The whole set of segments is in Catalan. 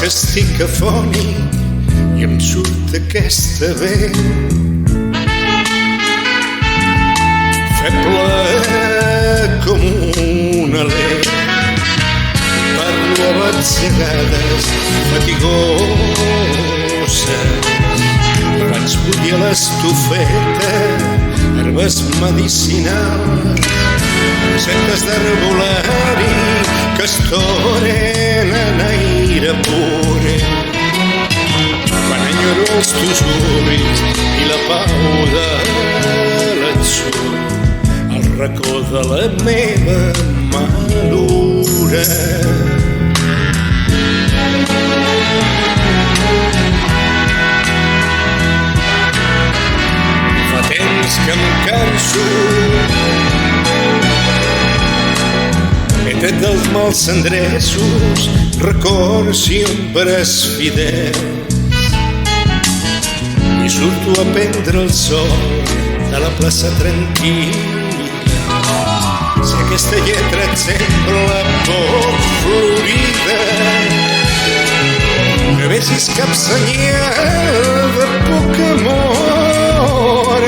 que estic afònic i em surt aquesta veu feble com un alè. Parlo a batzegades fatigoses, vaig bullir a l'estufeta herbes medicinals, setes d'arbolari que estoren en aire pure. Quan enyoro els teus ulls i la pau de l'atzur al racó de la meva malura. Fa temps que em canso, he tret dels mals endreços records i ombres fidels i surto a prendre el sol de la plaça tranquil·la. Si aquesta lletra et sembla poc florida, no vegis cap senyal de poc amor.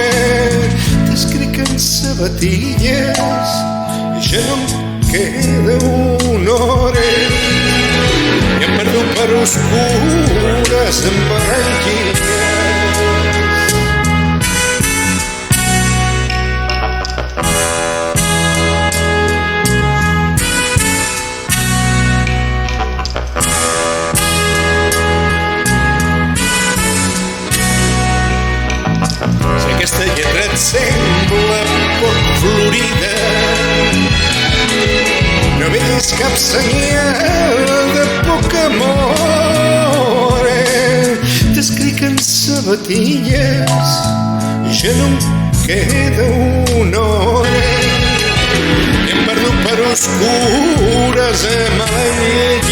T'escric en sabatilles, ja no em queda una hora i em perdo per oscures embranquilles. Si aquesta lletra et sembla poc florida, no veus cap senyal de poc amor. T'escric en sabatilles, ja no em queda una hora i em perdo per oscures amanyides.